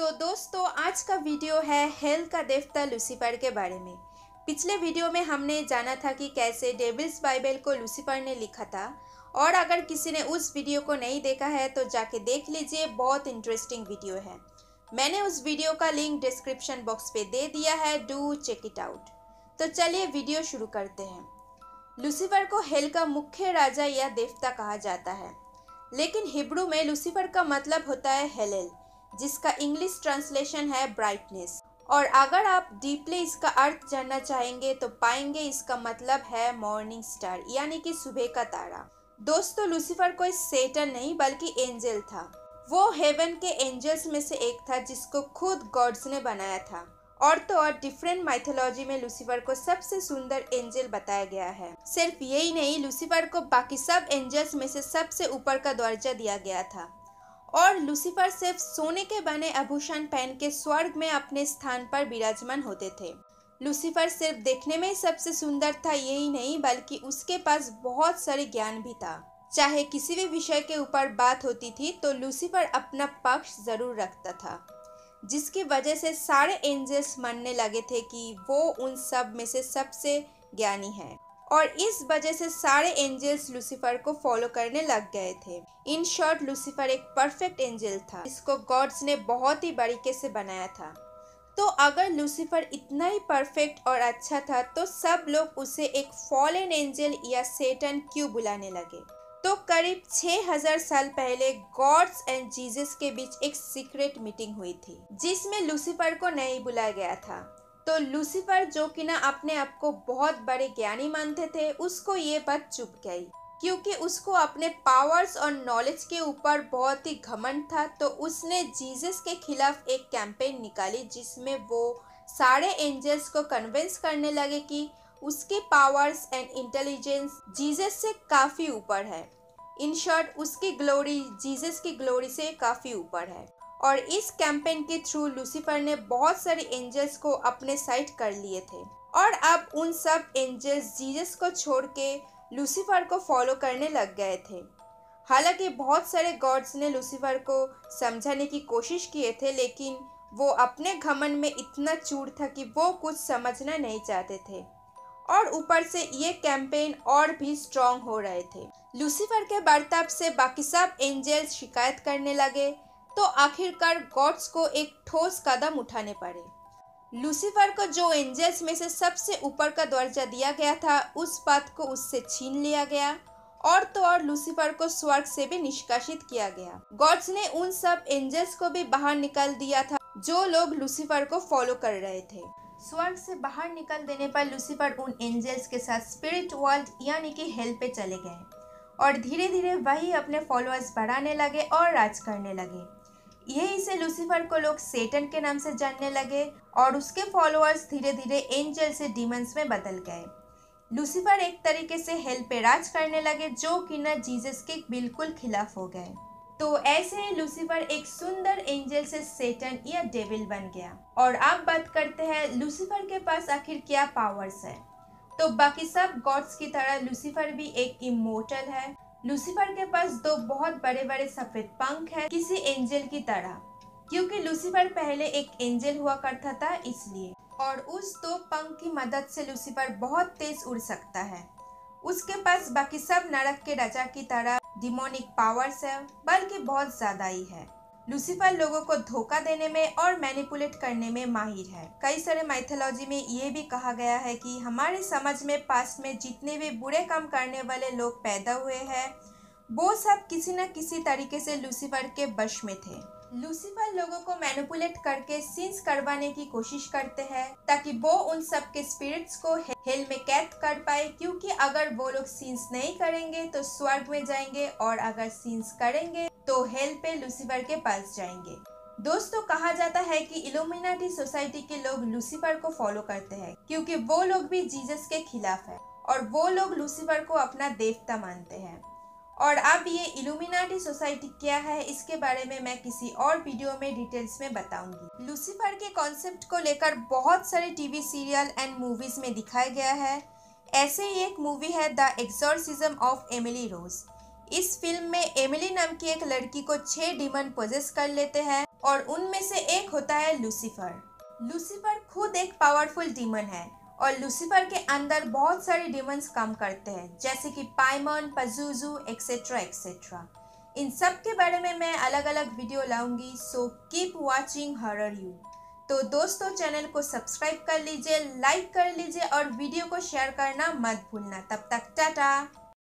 तो दोस्तों आज का वीडियो है हेल का देवता लूसीफर के बारे में। पिछले वीडियो में हमने जाना था कि कैसे डेविल्स बाइबल को लूसीफर ने लिखा था, और अगर किसी ने उस वीडियो को नहीं देखा है तो जाके देख लीजिए, बहुत इंटरेस्टिंग वीडियो है। मैंने उस वीडियो का लिंक डिस्क्रिप्शन बॉक्स पे दे दिया है, डू चेक इट आउट। तो चलिए वीडियो शुरू करते हैं। लूसीफर को हेल का मुख्य राजा या देवता कहा जाता है, लेकिन हिब्रू में लूसीफर का मतलब होता है हेलेल, जिसका इंग्लिश ट्रांसलेशन है ब्राइटनेस। और अगर आप डीपली इसका अर्थ जानना चाहेंगे तो पाएंगे इसका मतलब है मॉर्निंग स्टार, यानी कि सुबह का तारा। दोस्तों लूसीफर कोई सेटन नहीं बल्कि एंजल था। वो हेवन के एंजल्स में से एक था जिसको खुद गॉड्स ने बनाया था। और तो और डिफरेंट माइथोलॉजी में लूसीफर को सबसे सुंदर एंजल बताया गया है। सिर्फ यही नहीं, लूसीफर को बाकी सब एंजल्स में से सबसे ऊपर का दर्जा दिया गया था। और लूसीफर सिर्फ सोने के बने आभूषण पहन के स्वर्ग में अपने स्थान पर विराजमान होते थे। लूसीफर सिर्फ देखने में ही सबसे सुंदर था यही नहीं, बल्कि उसके पास बहुत सारे ज्ञान भी था। चाहे किसी भी विषय के ऊपर बात होती थी तो लूसीफर अपना पक्ष जरूर रखता था, जिसकी वजह से सारे एंजल्स मानने लगे थे कि वो उन सब में से सबसे ज्ञानी है। और इस वजह से सारे एंजल्स लूसीफर को फॉलो करने लग गए थे। इन शॉर्ट लूसीफर एक परफेक्ट एंजल था, जिसको गॉड्स ने बहुत ही बारीकी से बनाया था। तो अगर लूसीफर इतना ही परफेक्ट और अच्छा था तो सब लोग उसे एक फॉलन एंजल या सेटन क्यों बुलाने लगे? तो करीब 6000 साल पहले गॉड्स एंड जीसस के बीच एक सीक्रेट मीटिंग हुई थी, जिसमें लूसीफर को नहीं बुलाया गया था। तो लूसीफर, जो कि ना अपने आप को बहुत बड़े ज्ञानी मानते थे, उसको ये बात चुभ गई, क्योंकि उसको अपने पावर्स और नॉलेज के ऊपर बहुत ही घमंड था। तो उसने जीसस के खिलाफ एक कैंपेन निकाली, जिसमें वो सारे एंजल्स को कन्विंस करने लगे कि उसके पावर्स एंड इंटेलिजेंस जीसस से काफ़ी ऊपर है। इन शॉर्ट उसकी ग्लोरी जीसस की ग्लोरी से काफ़ी ऊपर है। और इस कैंपेन के थ्रू लूसीफर ने बहुत सारे एंजल्स को अपने साइड कर लिए थे। और अब उन सब एंजल्स जीसस को छोड़ के लूसीफर को फॉलो करने लग गए थे। हालांकि बहुत सारे गॉड्स ने लूसीफर को समझाने की कोशिश किए थे, लेकिन वो अपने घमंड में इतना चूर था कि वो कुछ समझना नहीं चाहते थे। और ऊपर से ये कैंपेन और भी स्ट्रॉन्ग हो रहे थे। लूसीफर के बर्ताव से बाकी सब एंजल्स शिकायत करने लगे, तो आखिरकार गॉड्स को एक ठोस कदम उठाने पड़े। लूसीफर को जो एंजल्स में से सबसे ऊपर का दर्जा दिया गया था, उस बात को उससे छीन लिया गया। और तो और लूसीफर को स्वर्ग से भी निष्कासित किया गया। गॉड्स ने उन सब एंजल्स को भी बाहर निकाल दिया था जो लोग लूसीफर को फॉलो कर रहे थे। स्वर्ग से बाहर निकल देने पर लूसीफर उन एंजल्स के साथ स्पिरिट वर्ल्ड यानी कि हेल पे चले गए, और धीरे धीरे वही अपने फॉलोअर्स बढ़ाने लगे और राज करने लगे। यही से लूसीफर को लोग सेटन के नाम से जानने लगे, और उसके फॉलोअर्स धीरे धीरे एंजल से डीमंस में बदल गए। लूसीफर एक तरीके से हेल पे राज करने लगे, जो कि न जीसस के बिल्कुल खिलाफ हो गए। तो ऐसे ही लूसीफर एक सुंदर एंजल से सेटन या डेविल बन गया। और अब बात करते हैं लूसीफर के पास आखिर क्या पावर्स है। तो बाकी सब गॉड्स की तरह लूसीफर भी एक इमोर्टल है। लूसीफर के पास दो बहुत बड़े बड़े सफेद पंख है, किसी एंजल की तरह, क्योंकि लूसीफर पहले एक एंजल हुआ करता था इसलिए। और उस दो पंख की मदद से लूसीफर बहुत तेज उड़ सकता है। उसके पास बाकी सब नरक के राजा की तरह डिमोनिक पावर्स है, बल्कि बहुत ज्यादा ही है। लूसीफर लोगों को धोखा देने में और मैनिपुलेट करने में माहिर है। कई सारे माइथोलॉजी में ये भी कहा गया है कि हमारे समाज में पास्ट में जितने भी बुरे काम करने वाले लोग पैदा हुए हैं, वो सब किसी न किसी तरीके से लूसीफर के वश में थे। लूसीफर लोगों को मैनिपुलेट करके सिंस करवाने की कोशिश करते हैं, ताकि वो उन सब के स्पिरिट्स को हेल में कैद कर पाए, क्योंकि अगर वो लोग सिंस नहीं करेंगे तो स्वर्ग में जाएंगे, और अगर सिंस करेंगे तो हेल पे लूसीफर के पास जाएंगे। दोस्तों कहा जाता है कि इल्यूमिनाटी सोसाइटी के लोग लूसीफर को फॉलो करते हैं, क्योंकि वो लोग भी जीसस के खिलाफ है, और वो लोग लूसीफर को अपना देवता मानते हैं। और अब ये इल्यूमिनाटी सोसाइटी क्या है, इसके बारे में मैं किसी और वीडियो में डिटेल्स में बताऊंगी। लूसीफर के कॉन्सेप्ट को लेकर बहुत सारे टीवी सीरियल एंड मूवीज में दिखाया गया है। ऐसे ही एक मूवी है the exorcism of Emily Rose. इस फिल्म में एमिली नाम की एक लड़की को 6 डीमन पोजेस कर लेते हैं, और उनमें से एक होता है लूसीफर। लूसीफर खुद एक पावरफुल डीमन है और लूसीफर के अंदर बहुत सारे डीमंस काम करते हैं, जैसे कि पाइमन, पजुजू एक्सेट्रा एक्सेट्रा। इन सब के बारे में मैं अलग अलग वीडियो लाऊंगी, so keep watching horror you. तो दोस्तों, चैनल को सब्सक्राइब कर लीजिए, लाइक कर लीजिए और वीडियो को शेयर करना मत भूलना। तब तक टाटा।